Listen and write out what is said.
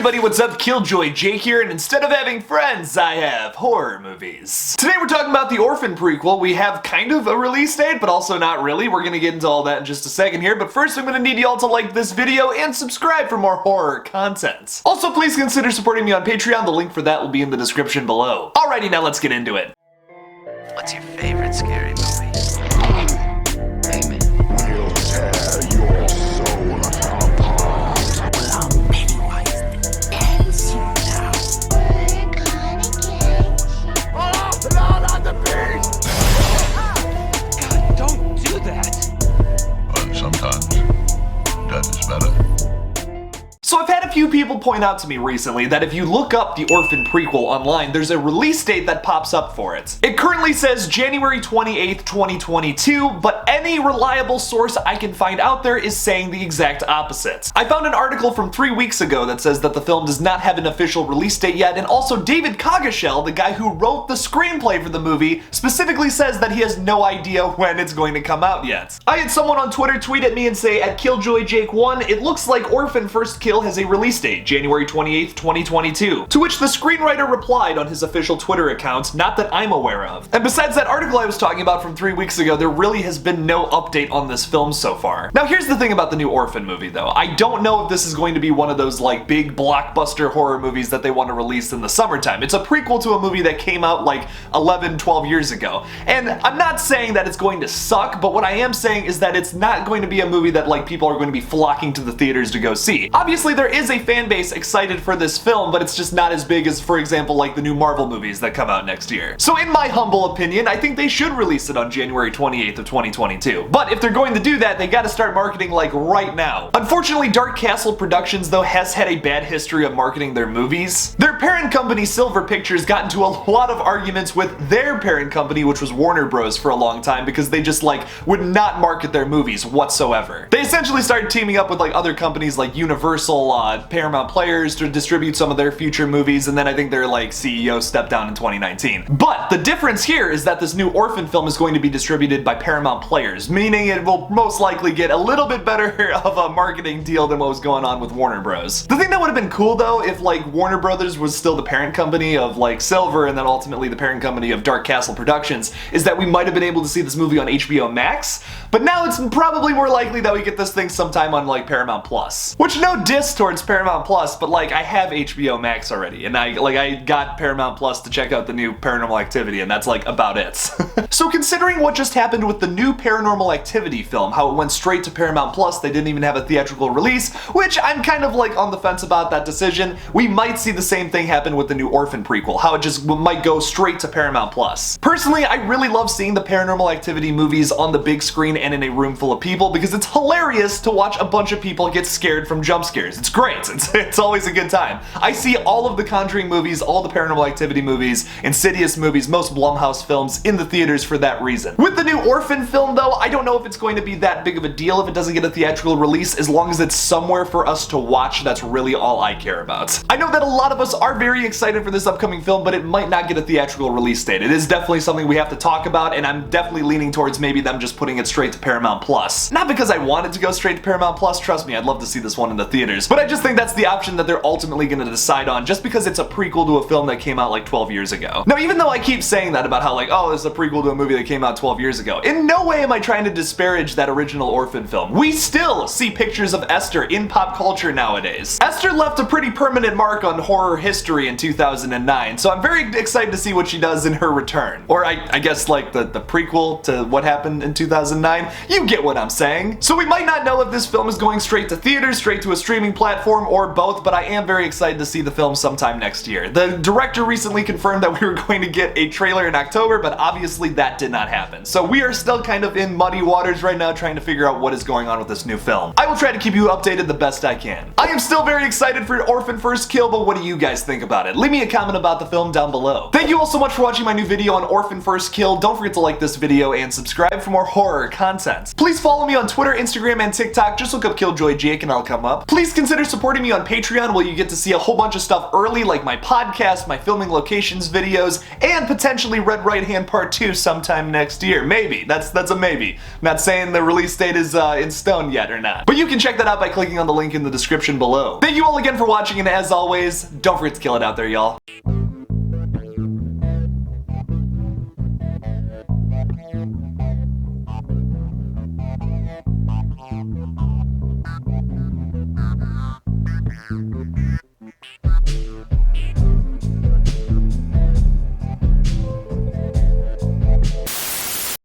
everybody, what's up? KillJoy Jake here, and instead of having friends, I have horror movies. Today we're talking about the Orphan prequel. We have kind of a release date, but also not really. We're gonna get into all that in just a second here, but first I'm gonna need y'all to like this video and subscribe for more horror content. Also, please consider supporting me on Patreon. The link for that will be in the description below. Alrighty, now let's get into it. What's your favorite scary movie? Amen. We'll tear your soul apart. Well, I'm Pennywise the ends you now. Oh, Lord on the beast! God, don't do that. But sometimes death is better. So I've had a few people point out to me recently that if you look up the Orphan prequel online, there's a release date that pops up for it. It currently says January 28th, 2022, but any reliable source I can find out there is saying the exact opposite. I found an article from 3 weeks ago that says that the film does not have an official release date yet, and also David Coggeshall, the guy who wrote the screenplay for the movie, specifically says that he has no idea when it's going to come out yet. I had someone on Twitter tweet at me and say, at KillJoyJake1, it looks like Orphan First Kill has a release date, January 28th, 2022. To which the screenwriter replied on his official Twitter account, not that I'm aware of. And besides that article I was talking about from 3 weeks ago, there really has been no update on this film so far. Now here's the thing about the new Orphan movie though. I don't know if this is going to be one of those like big blockbuster horror movies that they want to release in the summertime. It's a prequel to a movie that came out like 11, 12 years ago. And I'm not saying that it's going to suck, but what I am saying is that it's not going to be a movie that like people are going to be flocking to the theaters to go see. Obviously there is a fan base excited for this film, but it's just not as big as, for example, like the new Marvel movies that come out next year. So in my humble opinion, I think they should release it on January 28th of 2022. But if they're going to do that, they gotta start marketing like right now. Unfortunately, DarkFilmz Productions though has had a bad history of marketing their movies. Their parent company, Silver Pictures, got into a lot of arguments with their parent company, which was Warner Bros. For a long time because they just like would not market their movies whatsoever. They essentially started teaming up with like other companies like Universal, Paramount Players to distribute some of their future movies, and then I think their like CEO stepped down in 2019. But the difference here is that this new Orphan film is going to be distributed by Paramount Players, meaning it will most likely get a little bit better of a marketing deal than what was going on with Warner Bros. The thing that would have been cool though, if like Warner Brothers was still the parent company of like Silver and then ultimately the parent company of DarkFilmz Productions, is that we might have been able to see this movie on HBO Max, but now it's probably more likely that we get this thing sometime on like Paramount Plus. Which no diss towards Paramount Plus, but like I have HBO Max already, and I got Paramount Plus to check out the new Paranormal Activity, and that's like about it. So considering what just happened with the new Paranormal Activity film, how it went straight to Paramount Plus, they didn't even have a theatrical release, which I'm kind of like on the fence about that decision, we might see the same thing happen with the new Orphan prequel, how it just might go straight to Paramount Plus. Personally, I really love seeing the Paranormal Activity movies on the big screen and in a room full of people because it's hilarious to watch a bunch of people get scared from jump scares. It's great. It's always a good time. I see all of the Conjuring movies, all the Paranormal Activity movies, Insidious movies, most Blumhouse films in the theaters for that reason. With the new Orphan film though, I don't know if it's going to be that big of a deal if it doesn't get a theatrical release, as long as it's somewhere for us to watch. That's really all I care about. I know that a lot of us are very excited for this upcoming film, but it might not get a theatrical release date. It is definitely something we have to talk about, and I'm definitely leaning towards maybe them just putting it straight to Paramount Plus. Not because I want it to go straight to Paramount Plus, trust me, I'd love to see this one in the theaters, but I just think that's the option that they're ultimately going to decide on just because it's a prequel to a film that came out like 12 years ago. Now, even though I keep saying that about how like, oh, this is a prequel to a movie that came out 12 years ago, in no way am I trying to disparage that original Orphan film. We still see pictures of Esther in pop culture nowadays. Esther left a pretty permanent mark on horror history in 2009, so I'm very excited to see what she does in her return. Or I guess like the prequel to what happened in 2009. You get what I'm saying. So we might not know if this film is going straight to theaters, straight to a streaming platform, or both, but I am very excited to see the film sometime next year. The director recently confirmed that we were going to get a trailer in October, but obviously that did not happen. So we are still kind of in muddy waters right now trying to figure out what is going on with this new film. I will try to keep you updated the best I can. I am still very excited for Orphan First Kill, but what do you guys think about it? Leave me a comment about the film down below. Thank you all so much for watching my new video on Orphan First Kill. Don't forget to like this video and subscribe for more horror content. Please follow me on Twitter, Instagram, and TikTok. Just look up KillJoy Jake and I'll come up. Please consider supporting me on Patreon, where you get to see a whole bunch of stuff early, like my podcast, my filming locations videos, and potentially Red Right Hand Part 2 sometime next year. Maybe. That's a a maybe. I'm not saying the release date is in stone yet or not. But you can check that out by clicking on the link in the description below. Thank you all again for watching, and as always, don't forget to kill it out there, y'all.